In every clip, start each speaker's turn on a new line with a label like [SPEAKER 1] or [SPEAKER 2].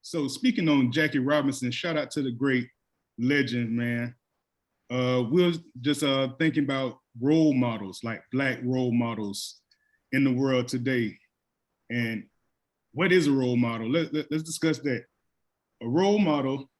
[SPEAKER 1] So speaking on Jackie Robinson, shout out to the great legend, man. We was just thinking about role models, like Black role models in the world today. And what is a role model? Let's discuss that. A role model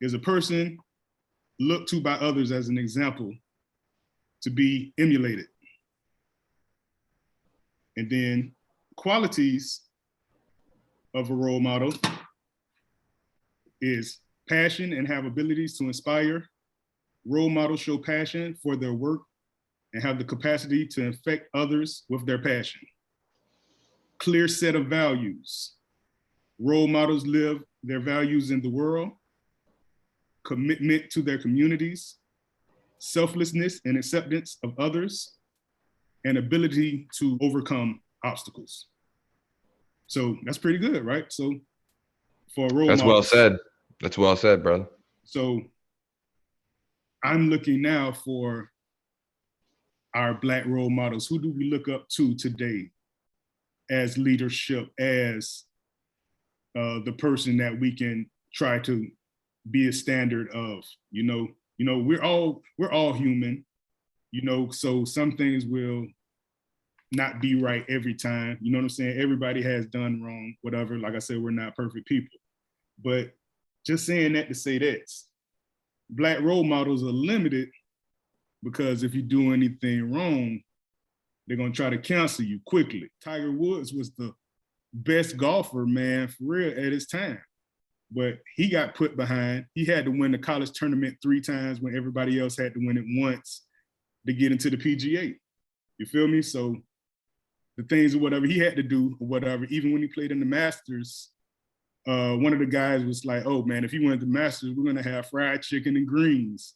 [SPEAKER 1] is a person looked to by others as an example to be emulated. And then qualities of a role model is passion and have abilities to inspire. Role models show passion for their work and have the capacity to infect others with their passion. Clear set of values. Role models live their values in the world, commitment to their communities, selflessness and acceptance of others, and ability to overcome obstacles. So that's pretty good, right? So for a role
[SPEAKER 2] That's
[SPEAKER 1] model.
[SPEAKER 2] well said. That's well said, brother.
[SPEAKER 1] So I'm looking now for our Black role models. Who do we look up to today as leadership, as the person that we can try to be a standard of? We're all human, so some things will not be right every time. You know what I'm saying? Everybody has done wrong, whatever. Like I said, we're not perfect people. But just saying that to say that Black role models are limited, because if you do anything wrong, they're gonna try to cancel you quickly. Tiger Woods was the best golfer, man, for real, at his time. But he got put behind. He had to win the college tournament 3 times when everybody else had to win it once to get into the PGA. You feel me? So the things or whatever he had to do or whatever, even when he played in the Masters, one of the guys was like, oh man, if he went to the Masters, we're gonna have fried chicken and greens.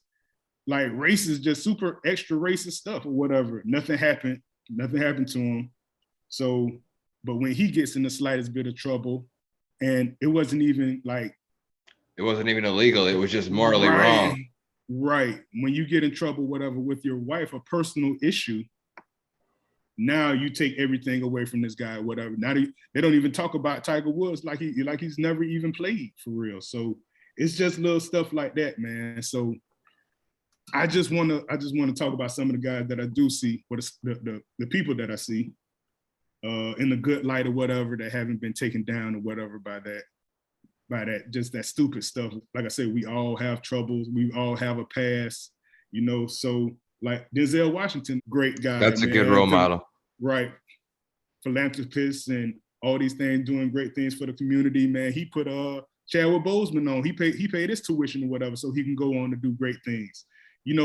[SPEAKER 1] Like racist, just super extra racist stuff or whatever. Nothing happened to him. So, but when he gets in the slightest bit of trouble, and it wasn't even
[SPEAKER 2] illegal, it was just morally wrong.
[SPEAKER 1] Right. When you get in trouble, whatever, with your wife, a personal issue, now you take everything away from this guy, whatever. Now they don't even talk about Tiger Woods like he's never even played for real. So it's just little stuff like that, man. So I just want to talk about some of the guys that I do see, or the people that I see in the good light or whatever, that haven't been taken down or whatever by that just that stupid stuff. Like I said, we all have troubles. We all have a past, So like Denzel Washington, great guy.
[SPEAKER 2] That's a good role model.
[SPEAKER 1] Right. Philanthropist and all these things, doing great things for the community, man. He put Chadwick Boseman on. He paid his tuition or whatever so he can go on to do great things.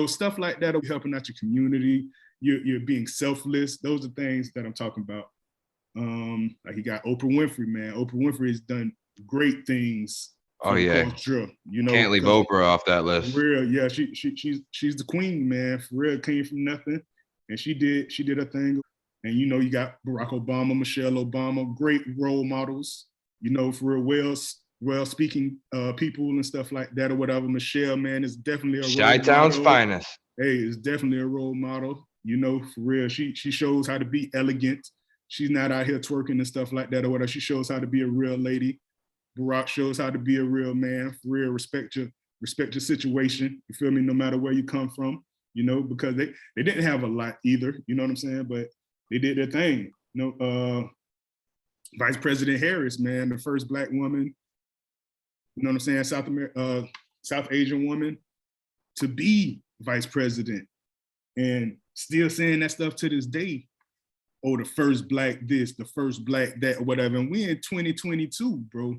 [SPEAKER 1] Stuff like that, helping out your community. You're being selfless. Those are things that I'm talking about. Like you got Oprah Winfrey, man. Oprah Winfrey has done great things.
[SPEAKER 2] Oh yeah,
[SPEAKER 1] culture,
[SPEAKER 2] can't leave Oprah off that list.
[SPEAKER 1] For real, yeah, she's the queen, man. For real, came from nothing, and she did her thing. And you got Barack Obama, Michelle Obama, great role models. For real, well-speaking people and stuff like that or whatever. Michelle, man, is definitely a
[SPEAKER 2] Chi-Town's finest.
[SPEAKER 1] Hey, is definitely a role model. For real, she shows how to be elegant. She's not out here twerking and stuff like that or whatever. She shows how to be a real lady. Barack shows how to be a real man. For real, respect your situation. You feel me? No matter where you come from, because they didn't have a lot either. You know what I'm saying? But they did their thing. Vice President Harris, man, the first Black woman. You know what I'm saying? South Asian woman to be vice president, and still saying that stuff to this day. Oh, the first Black this, the first Black that, or whatever. And we in 2022, bro.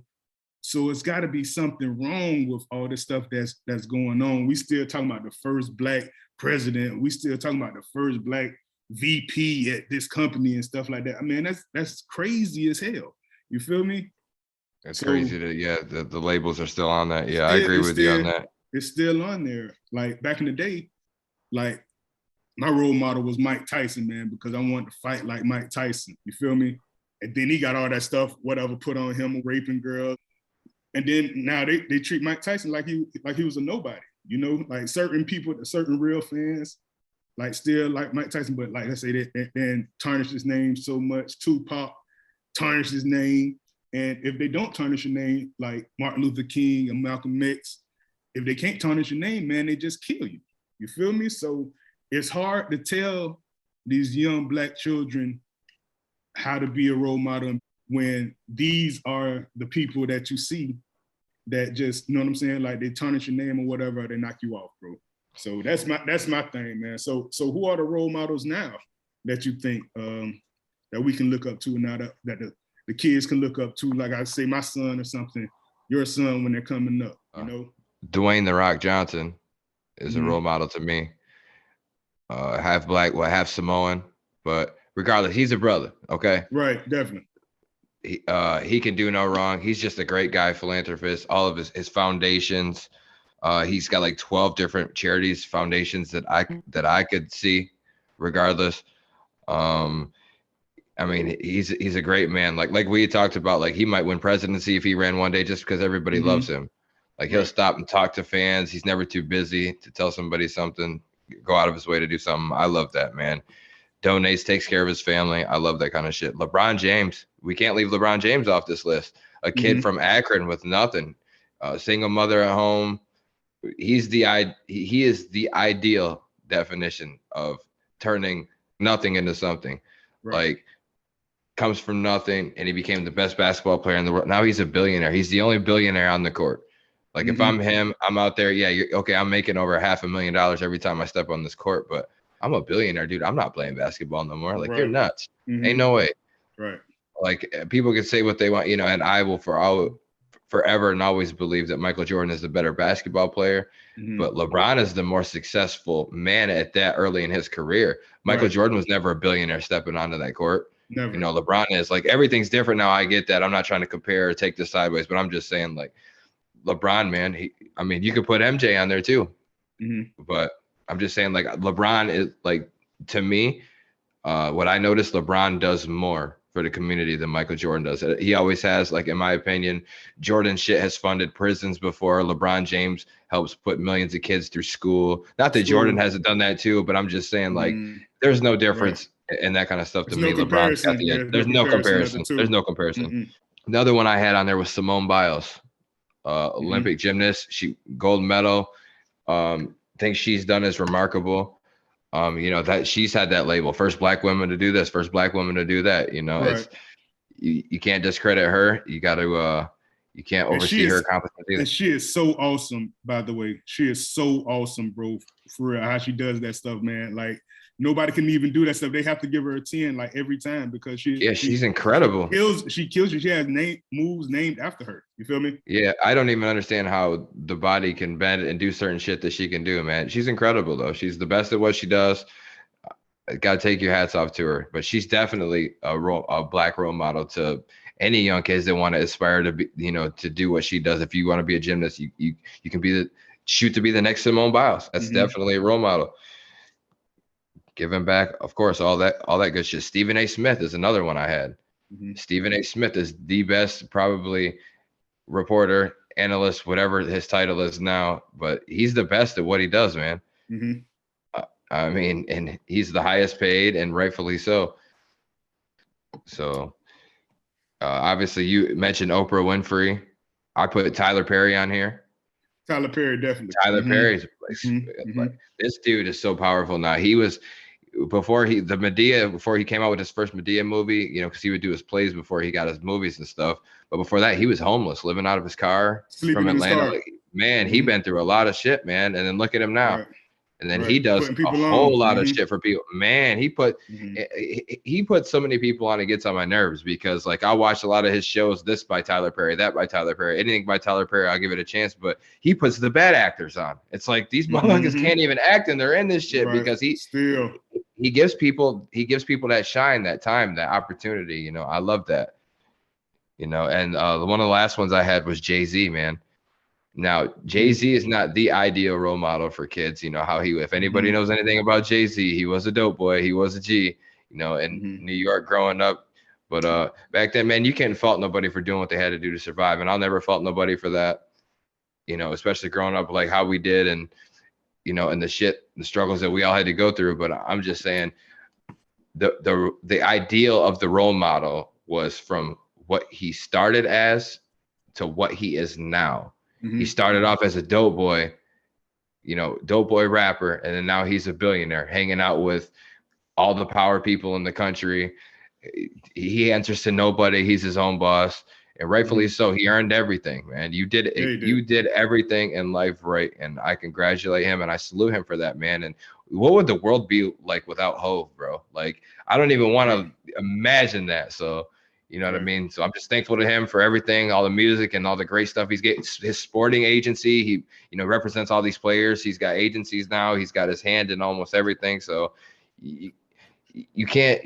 [SPEAKER 1] So it's got to be something wrong with all this stuff that's going on. We still talking about the first Black president. We still talking about the first Black VP at this company and stuff like that. I mean, that's crazy as hell. You feel me?
[SPEAKER 2] It's crazy that the labels are still on that. Yeah, I agree with you on that.
[SPEAKER 1] It's still on there. Like back in the day, like my role model was Mike Tyson, man, because I wanted to fight like Mike Tyson. You feel me? And then he got all that stuff, whatever, put on him, raping girls. And then now they treat Mike Tyson like he was a nobody. Like certain people, certain real fans, like still like Mike Tyson, but like I say, they then tarnish his name so much. Tupac tarnished his name. And if they don't tarnish your name, like Martin Luther King and Malcolm X, if they can't tarnish your name, man, they just kill you. You feel me? So it's hard to tell these young Black children how to be a role model when these are the people that you see that just, you know what I'm saying? Like they tarnish your name or whatever, they knock you off, bro. So that's my thing, man. So who are the role models now that you think that we can look up to now that the kids can look up to? Like I say, my son or something, your son when they're coming up, you know?
[SPEAKER 2] Dwayne The Rock Johnson is a role model to me. Half Black, well, half Samoan, but regardless, he's a brother. Okay.
[SPEAKER 1] Right. Definitely.
[SPEAKER 2] He can do no wrong. He's just a great guy, philanthropist. All of his foundations. He's got like 12 different charities, foundations that I could see. Regardless, I mean, he's a great man. Like we talked about, like he might win presidency if he ran one day, just because everybody loves him. Like he'll stop and talk to fans. He's never too busy to tell somebody something. Go out of his way to do something. I love that, man. Donates, takes care of his family. I love that kind of shit. LeBron James. We can't leave LeBron James off this list. A kid from Akron with nothing, single mother at home. He is the ideal definition of turning nothing into something. Right. Like comes from nothing and he became the best basketball player in the world. Now he's a billionaire. He's the only billionaire on the court. Like if I'm him, I'm out there. Yeah, okay. I'm making over $500,000 every time I step on this court, but I'm a billionaire, dude. I'm not playing basketball no more. Like you're nuts. Ain't no way.
[SPEAKER 1] Right.
[SPEAKER 2] Like people can say what they want, you know, and I will forever and always believe that Michael Jordan is the better basketball player, but LeBron is the more successful man at that early in his career. Michael Jordan was never a billionaire stepping onto that court. Never. You know, LeBron is. Like everything's different now. I get that. I'm not trying to compare or take this sideways, but I'm just saying like LeBron, man, I mean, you could put MJ on there too, but I'm just saying like LeBron is like, to me, what I noticed, LeBron does more for the community than Michael Jordan does. He always has, like, in my opinion, Jordan shit has funded prisons before. LeBron James helps put millions of kids through school. Not that Jordan hasn't done that too, but I'm just saying like, there's no difference in that kind of stuff to me. LeBron's got the edge. There's no comparison. There's no comparison. Another one I had on there was Simone Biles, Olympic gymnast. She gold medal. Things she's done is remarkable. You know, that she's had that label, first Black woman to do this, first Black woman to do that. You know, it's you can't discredit her. You got to you can't oversee her accomplishments either.
[SPEAKER 1] And she is so awesome, by the way. She is so awesome, bro. For real, how she does that stuff, man. Like nobody can even do that stuff. They have to give her a 10 like every time because she's incredible. She kills you. She has moves named after her. You feel me?
[SPEAKER 2] Yeah, I don't even understand how the body can bend and do certain shit that she can do, man. She's incredible though. She's the best at what she does. Got to take your hats off to her. But she's definitely a Black role model to any young kids that want to aspire to be, you know, to do what she does. If you want to be a gymnast, you can shoot to be the next Simone Biles. That's definitely a role model. Giving back, of course, all that good shit. Stephen A. Smith is another one I had. Stephen A. Smith is the best, probably reporter, analyst, whatever his title is now, but he's the best at what he does, man. I mean, and he's the highest paid, and rightfully so. So, obviously, you mentioned Oprah Winfrey. I put Tyler Perry on here.
[SPEAKER 1] Tyler Perry, definitely.
[SPEAKER 2] Tyler Perry's like, this dude is so powerful now. He was before he came out with his first Medea movie, you know, because he would do his plays before he got his movies and stuff. But before that, he was homeless, living out of his car from Atlanta. Like, man, he been through a lot of shit, man. And then look at him now. Right. And then he does a whole lot of shit for people. Man, he put so many people on. It gets on my nerves because, like, I watch a lot of his shows. This by Tyler Perry, that by Tyler Perry, anything by Tyler Perry, I'll give it a chance. But he puts the bad actors on. It's like these motherfuckers can't even act, and they're in this shit because he gives people that shine, that time, that opportunity. You know, I love that. You know, and one of the last ones I had was Jay-Z, man. Now, Jay-Z is not the ideal role model for kids. You know how if anybody knows anything about Jay-Z, he was a dope boy. He was a G, you know, in New York growing up. But back then, man, you can't fault nobody for doing what they had to do to survive. And I'll never fault nobody for that, you know, especially growing up like how we did and, you know, and the struggles that we all had to go through. But I'm just saying the ideal of the role model was from what he started as to what he is now.
[SPEAKER 1] Mm-hmm.
[SPEAKER 2] He started off as a dope boy, dope boy rapper, and then now he's a billionaire hanging out with all the power people in the country. He answers to nobody. He's his own boss, and rightfully so. He earned everything, man. You did it.
[SPEAKER 1] Yeah,
[SPEAKER 2] you did everything in life right, and I congratulate him and I salute him for that, man. And what would the world be like without Hov, bro? Like, I don't even want to imagine that. So, you know what I mean? So I'm just thankful to him for everything, all the music and all the great stuff he's getting. His sporting agency, he, represents all these players. He's got agencies now. He's got his hand in almost everything. So you can't,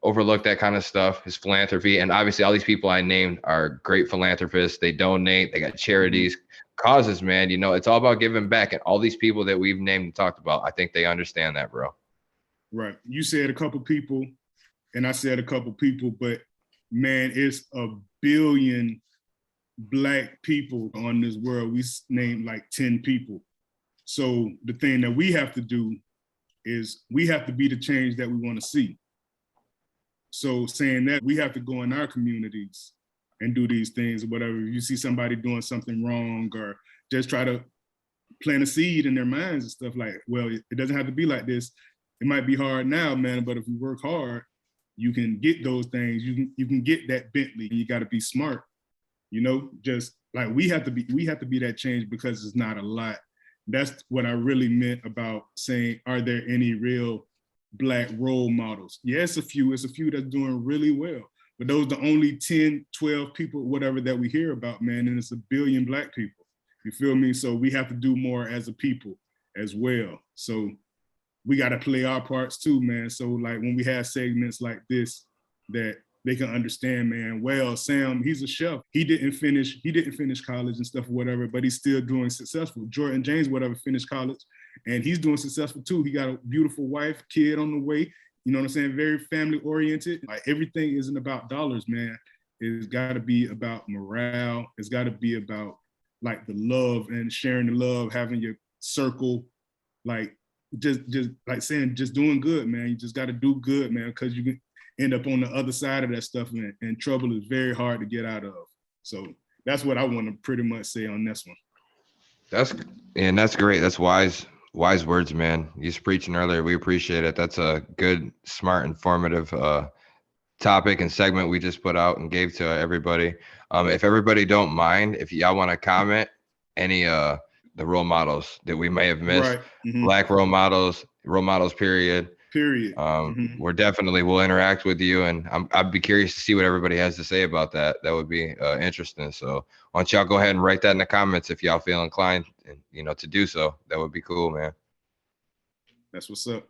[SPEAKER 2] overlook that kind of stuff, his philanthropy. And obviously all these people I named are great philanthropists. They donate, they got charities, causes, man. It's all about giving back. And all these people that we've named and talked about, I think they understand that, bro.
[SPEAKER 1] Right. You said a couple people and I said a couple people, but man, it's a billion Black people on this world. We named like 10 people. So the thing that we have to do is we have to be the change that we want to see. So saying that, we have to go in our communities and do these things or whatever. If you see somebody doing something wrong, or just try to plant a seed in their minds and stuff like, well, it doesn't have to be like this. It might be hard now, man, but if you work hard, you can get those things. You can get that Bentley. You got to be smart, just like we have to be that change, because it's not a lot. That's what I really meant about saying, are there any real Black role models? Yeah, it's a few that's doing really well, but those are the only 10, 12 people, whatever, that we hear about, man, and it's a billion Black people. You feel me? So we have to do more as a people as well. So we got to play our parts too, man. So like when we have segments like this, that they can understand, man, well, Sam, he's a chef. He didn't finish college and stuff or whatever, but he's still doing successful. Jordan James, whatever, finished college, and he's doing successful too. He got a beautiful wife, kid on the way. You know what I'm saying? Very family oriented. Like, everything isn't about dollars, man. It's got to be about morale. It's got to be about like the love and sharing the love, having your circle, like just like saying, just doing good, man. You just got to do good, man, because you can end up on the other side of that stuff, and trouble is very hard to get out of. So that's what I want to pretty much say on this one.
[SPEAKER 2] That's great. That's wise words, man. You was preaching earlier. We appreciate it. That's a good, smart, informative topic and segment we just put out and gave to everybody. If everybody don't mind, if y'all want to comment any the role models that we may have missed, right. Black role models, period. We're definitely, we'll interact with you, and I'd be curious to see what everybody has to say about that. That would be interesting. So why don't y'all go ahead and write that in the comments if y'all feel inclined, to do so. That would be cool, man.
[SPEAKER 1] That's what's up.